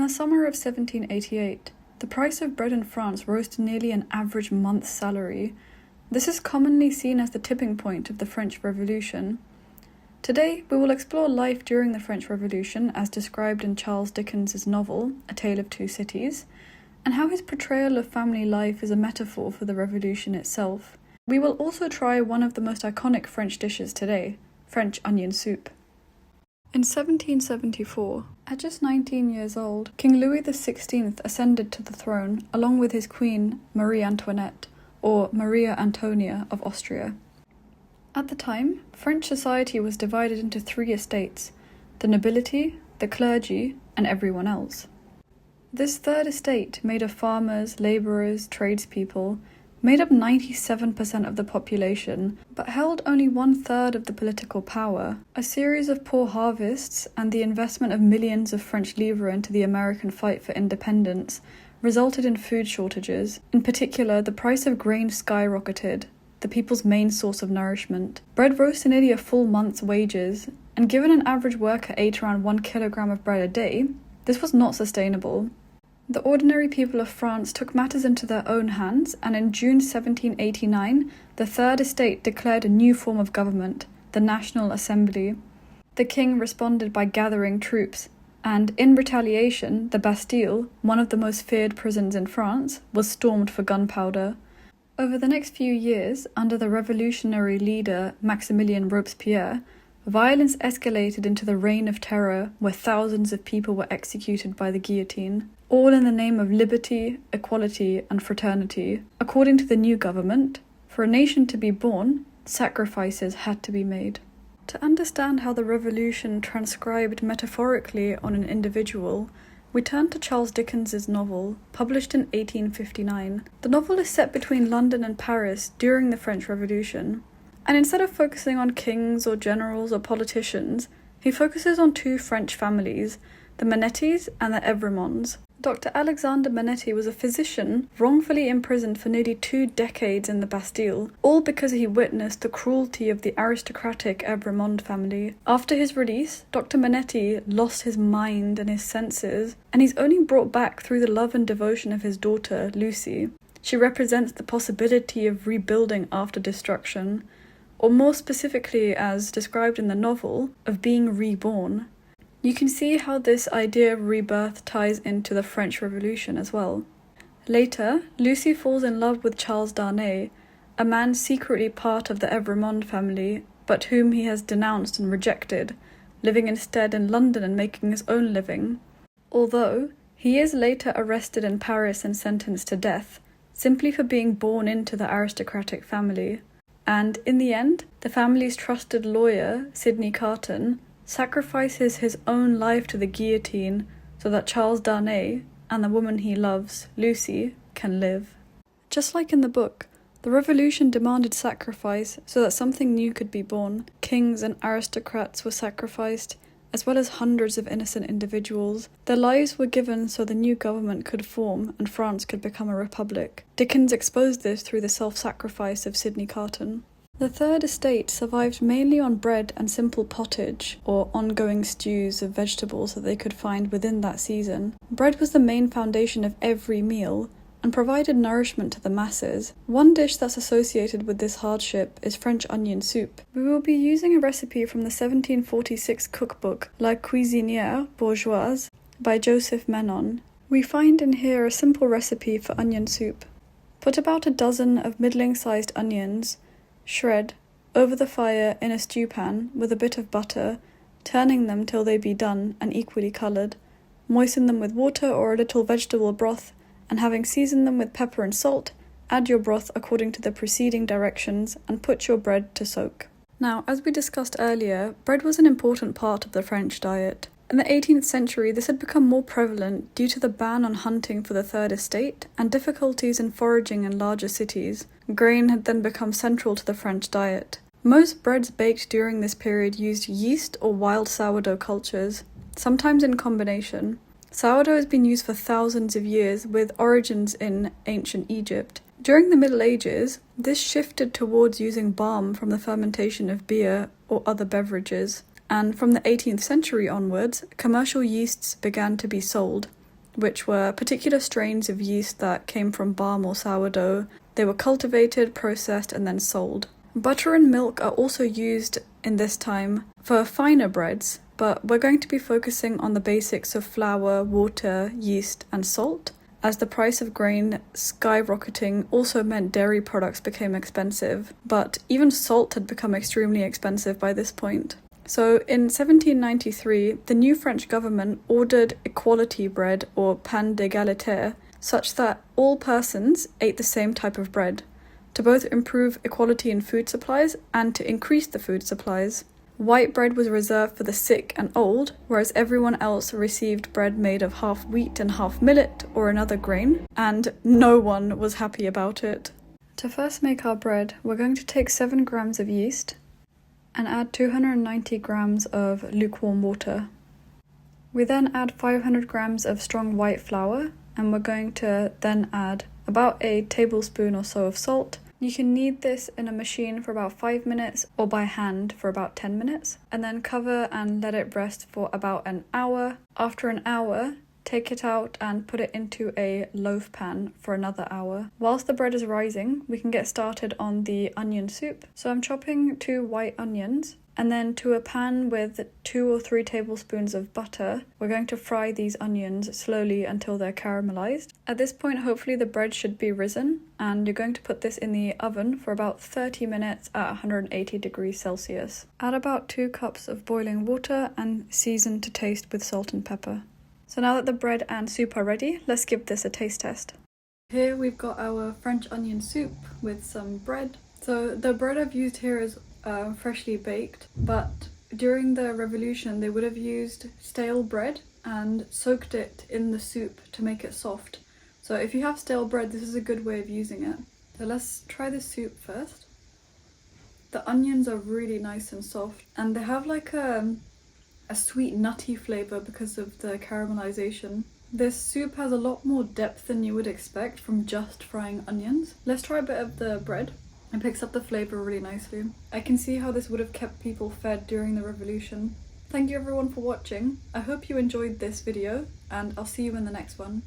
the summer of 1788, the price of bread in France rose to nearly an average month's salary. This is commonly seen as the tipping point of the French Revolution. Today, we will explore life during the French Revolution as described in Charles Dickens' novel, A Tale of Two Cities, and how his portrayal of family life is a metaphor for the revolution itself. We will also try one of the most iconic French dishes today, French onion soup. In 1774, at just 19 years old, King Louis XVI ascended to the throne along with his queen, Marie Antoinette, or Maria Antonia of Austria. At the time, French society was divided into three estates: the nobility, the clergy, and everyone else. This third estate, made of farmers, labourers, tradespeople, made up 97% of the population, but held only 1/3 of the political power. A series of poor harvests and the investment of millions of French livres into the American fight for independence resulted in food shortages. In particular, the price of grain skyrocketed, the people's main source of nourishment. Bread rose to nearly a full month's wages, and given an average worker ate around 1 kilogram of bread a day, this was not sustainable. The ordinary people of France took matters into their own hands, and in June 1789, the Third Estate declared a new form of government, the National Assembly. The king responded by gathering troops, and in retaliation, the Bastille, one of the most feared prisons in France, was stormed for gunpowder. Over the next few years, under the revolutionary leader Maximilien Robespierre, violence escalated into the Reign of Terror, where thousands of people were executed by the guillotine, all in the name of liberty, equality, and fraternity. According to the new government, for a nation to be born, sacrifices had to be made. To understand how the revolution transcribed metaphorically on an individual, we turn to Charles Dickens' novel, published in 1859. The novel is set between London and Paris during the French Revolution, and instead of focusing on kings or generals or politicians, he focuses on two French families, the Manettis and the Evrémonds. Dr. Alexander Manetti was a physician wrongfully imprisoned for nearly 2 decades in the Bastille, all because he witnessed the cruelty of the aristocratic Evremond family. After his release, Dr. Manetti lost his mind and his senses, and he's only brought back through the love and devotion of his daughter, Lucy. She represents the possibility of rebuilding after destruction, or more specifically, as described in the novel, of being reborn. You can see how this idea of rebirth ties into the French Revolution as well. Later, Lucy falls in love with Charles Darnay, a man secretly part of the Evremond family, but whom he has denounced and rejected, living instead in London and making his own living. Although, he is later arrested in Paris and sentenced to death, simply for being born into the aristocratic family. And, in the end, the family's trusted lawyer, Sidney Carton, sacrifices his own life to the guillotine so that Charles Darnay and the woman he loves, Lucy, can live. Just like in the book, the revolution demanded sacrifice so that something new could be born. Kings and aristocrats were sacrificed, as well as hundreds of innocent individuals. Their lives were given so the new government could form and France could become a republic. Dickens exposed this through the self-sacrifice of Sidney Carton. The Third Estate survived mainly on bread and simple pottage, or ongoing stews of vegetables that they could find within that season. Bread was the main foundation of every meal, and provided nourishment to the masses. One dish that's associated with this hardship is French onion soup. We will be using a recipe from the 1746 cookbook La Cuisinière Bourgeoise by Joseph Menon. We find in here a simple recipe for onion soup. Put about a dozen of middling-sized onions, shred, over the fire in a stew pan with a bit of butter, turning them till they be done and equally coloured. Moisten them with water or a little vegetable broth, and having seasoned them with pepper and salt, add your broth according to the preceding directions and put your bread to soak. Now, as we discussed earlier, bread was an important part of the French diet. In the 18th century, this had become more prevalent due to the ban on hunting for the Third Estate and difficulties in foraging in larger cities. Grain had then become central to the French diet. Most breads baked during this period used yeast or wild sourdough cultures, sometimes in combination. Sourdough has been used for thousands of years, with origins in ancient Egypt. During the Middle Ages, this shifted towards using barm from the fermentation of beer or other beverages. And from the 18th century onwards, commercial yeasts began to be sold. which were particular strains of yeast that came from barm or sourdough. They were cultivated, processed, and then sold. Butter and milk are also used in this time for finer breads, but we're going to be focusing on the basics of flour, water, yeast, and salt. As the price of grain skyrocketing also meant dairy products became expensive, but even salt had become extremely expensive by this point. So in 1793, the new French government ordered equality bread, or pain d'égalité, such that all persons ate the same type of bread, to both improve equality in food supplies and to increase the food supplies. White bread was reserved for the sick and old, whereas everyone else received bread made of half wheat and half millet or another grain, and no one was happy about it. To first make our bread, we're going to take 7 grams of yeast and add 290 grams of lukewarm water. We then add 500 grams of strong white flour, and we're going to then add about a tablespoon or so of salt. You can knead this in a machine for about 5 minutes or by hand for about 10 minutes, and then cover and let it rest for about an hour. After an hour, take it out and put it into a loaf pan for another hour. Whilst the bread is rising, we can get started on the onion soup. So I'm chopping 2 white onions, and then to a pan with 2 or 3 tablespoons of butter, we're going to fry these onions slowly until they're caramelized. At this point, hopefully the bread should be risen, and you're going to put this in the oven for about 30 minutes at 180 degrees Celsius. Add about 2 cups of boiling water and season to taste with salt and pepper. So now that the bread and soup are ready, let's give this a taste test. Here we've got our French onion soup with some bread. So the bread I've used here is freshly baked, but during the revolution they would have used stale bread and soaked it in the soup to make it soft. So if you have stale bread, this is a good way of using it. So let's try the soup first. The onions are really nice and soft, and they have like a sweet nutty flavour because of the caramelization. This soup has a lot more depth than you would expect from just frying onions. Let's try a bit of the bread. It picks up the flavour really nicely. I can see how this would have kept people fed during the revolution. Thank you everyone for watching. I hope you enjoyed this video, and I'll see you in the next one.